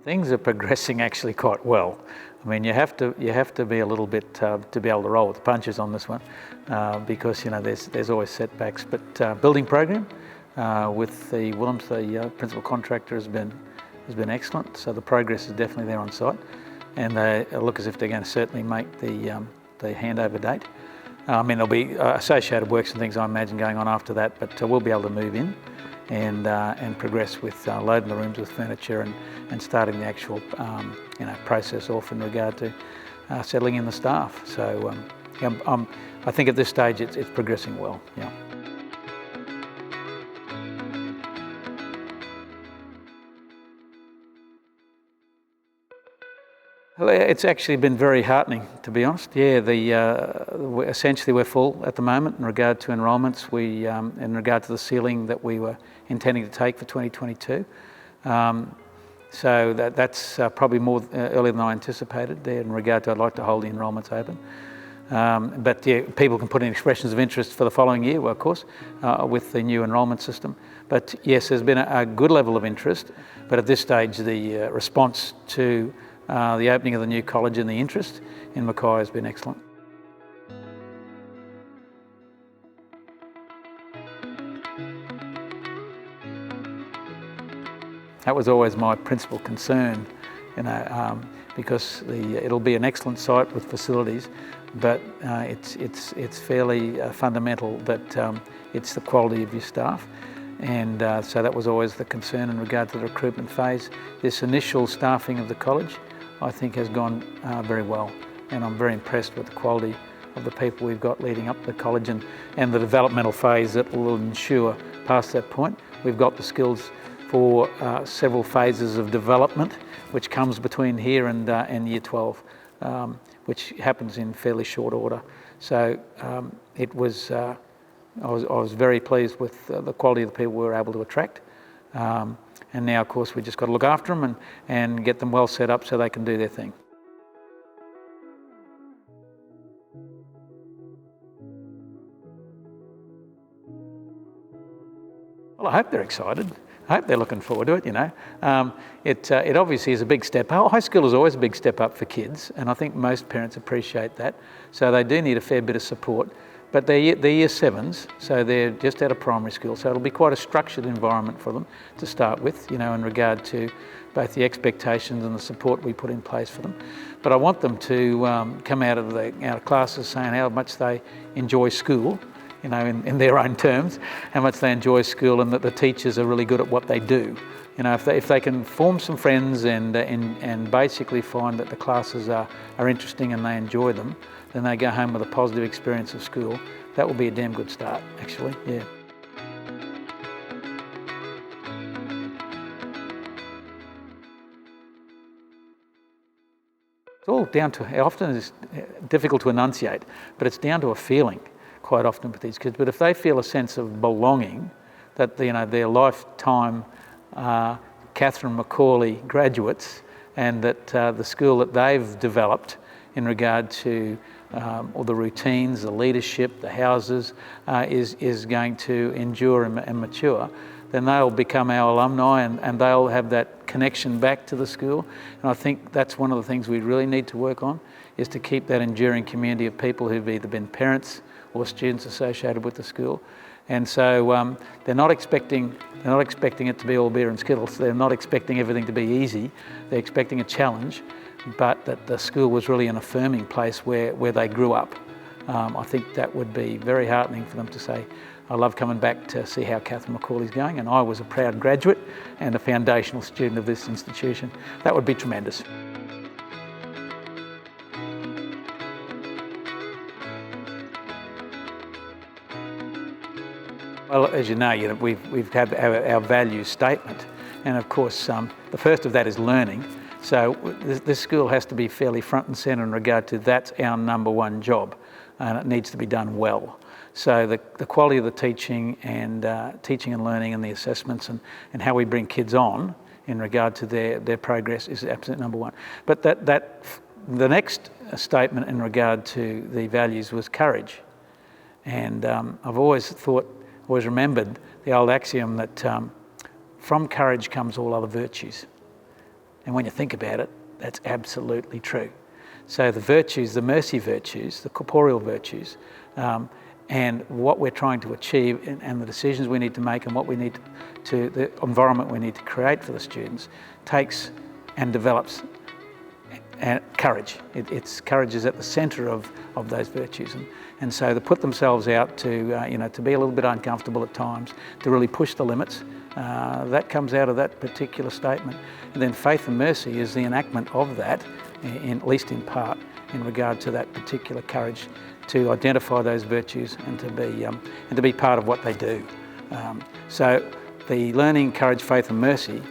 Things are progressing actually quite well. I mean, you have to be a little bit to be able to roll with the punches on this one, because there's always setbacks. But building program with the Willems, the principal contractor, has been excellent. So the progress is definitely there on site, and they look as if they're going to certainly make the handover date. I mean, there'll be associated works and things, I imagine, going on after that, but we'll be able to move in and progress with loading the rooms with furniture and starting the actual process off in regard to settling in the staff. So I think at this stage it's progressing well. Yeah. Well, it's actually been very heartening, to be honest. Yeah, essentially we're full at the moment in regard to enrolments. In regard to the ceiling that we were intending to take for 2022. So that's probably more earlier than I anticipated there in regard to I'd like to hold the enrolments open. But yeah, people can put in expressions of interest for the following year, well, of course, with the new enrolment system. But yes, there's been a good level of interest, but at this stage the response to the opening of the new college and the interest in McAuley has been excellent. That was always my principal concern, because it'll be an excellent site with facilities, but it's fairly fundamental that it's the quality of your staff. And so that was always the concern in regard to the recruitment phase. This initial staffing of the college, I think, has gone very well, and I'm very impressed with the quality of the people we've got leading up to the college and the developmental phase that will ensure past that point. We've got the skills for several phases of development, which comes between here and Year 12, which happens in fairly short order. So I was very pleased with the quality of the people we were able to attract. And now, of course, we just got to look after them and get them well set up so they can do their thing. Well, I hope they're excited. I hope they're looking forward to it, It obviously is a big step up. High school is always a big step up for kids, and I think most parents appreciate that. So they do need a fair bit of support. But they're year sevens, so they're just out of primary school, so it'll be quite a structured environment for them to start with, in regard to both the expectations and the support we put in place for them. But I want them to come out of classes saying how much they enjoy school, in their own terms, how much they enjoy school, and that the teachers are really good at what they do. If they can form some friends and basically find that the classes are interesting and they enjoy them, then they go home with a positive experience of school. That will be a damn good start, actually, yeah. It's all down to, often it's difficult to enunciate, but it's down to a feeling quite often with these kids. But if they feel a sense of belonging, that their lifetime Catherine McAuley graduates, and that the school that they've developed in regard to all the routines, the leadership, the houses, is going to endure and mature, then they'll become our alumni and they'll have that connection back to the school. And I think that's one of the things we really need to work on, is to keep that enduring community of people who've either been parents or students associated with the school. And so they're not expecting it to be all beer and skittles. They're not expecting everything to be easy. They're expecting a challenge, but that the school was really an affirming place where they grew up. I think that would be very heartening for them to say, I love coming back to see how Catherine McAuley's going, and I was a proud graduate and a foundational student of this institution. That would be tremendous. Well, as you know, we've had our values statement, and of course the first of that is learning. So this school has to be fairly front and centre in regard to that's our number one job, and it needs to be done well. So the quality of the teaching and learning and the assessments and how we bring kids on in regard to their progress is absolute number one. But the next statement in regard to the values was courage. And I've always remembered the old axiom that from courage comes all other virtues. And when you think about it, that's absolutely true. So the virtues, the mercy virtues, the corporeal virtues, and what we're trying to achieve and the decisions we need to make and what we need to, the environment we need to create for the students takes and develops courage. Courage is at the centre of those virtues, and so to put themselves out to to be a little bit uncomfortable at times, to really push the limits, that comes out of that particular statement. And then faith and mercy is the enactment of that, at least in part, in regard to that particular courage to identify those virtues and to be part of what they do. So the learning, courage, faith and mercy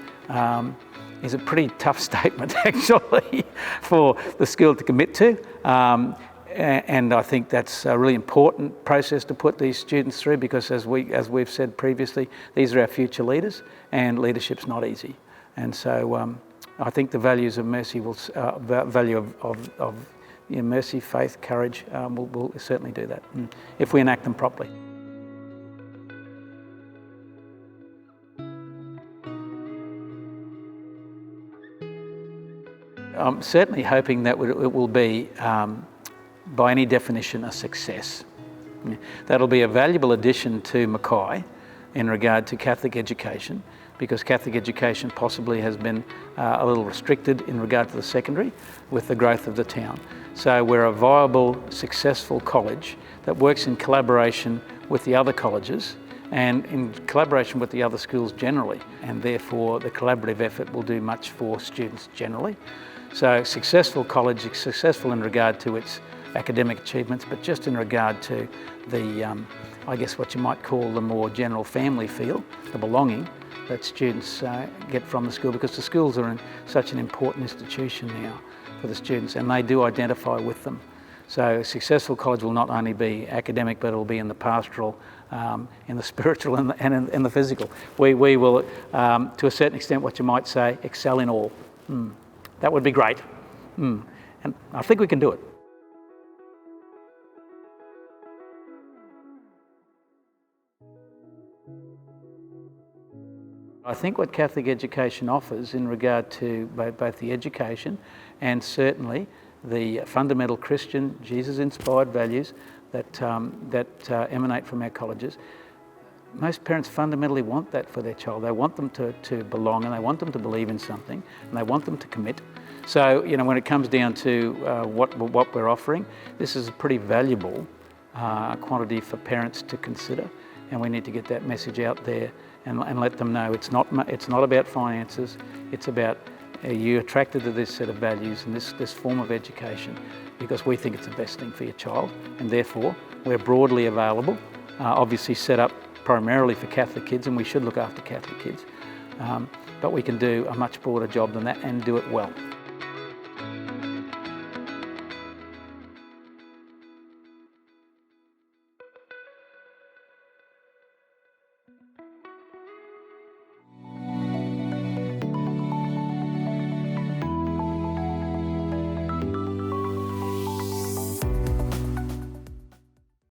is a pretty tough statement actually for the school to commit to. And I think that's a really important process to put these students through, because as we've said previously, these are our future leaders, and leadership's not easy. And so I think the values of mercy value of mercy, faith, courage will certainly do that if we enact them properly. I'm certainly hoping that it will be, by any definition, a success. That'll be a valuable addition to McAuley in regard to Catholic education, because Catholic education possibly has been a little restricted in regard to the secondary with the growth of the town. So we're a viable, successful college that works in collaboration with the other colleges and in collaboration with the other schools generally, and therefore the collaborative effort will do much for students generally. So successful college is successful in regard to its academic achievements, but just in regard to the, I guess what you might call the more general family feel, the belonging that students get from the school, because the schools are such an important institution now for the students, and they do identify with them. So a successful college will not only be academic, but it will be in the pastoral, in the spiritual and in the physical. We will, to a certain extent, what you might say, excel in all. That would be great. And I think we can do it. I think what Catholic education offers in regard to both the education and certainly the fundamental Christian, Jesus-inspired values that emanate from our colleges, most parents fundamentally want that for their child. They want them to belong, and they want them to believe in something, and they want them to commit. So, when it comes down to what we're offering, this is a pretty valuable quantity for parents to consider, and we need to get that message out there and let them know it's not about finances. It's about you attracted to this set of values and this form of education because we think it's the best thing for your child, and therefore we're broadly available, obviously set up primarily for Catholic kids, and we should look after Catholic kids, but we can do a much broader job than that and do it well.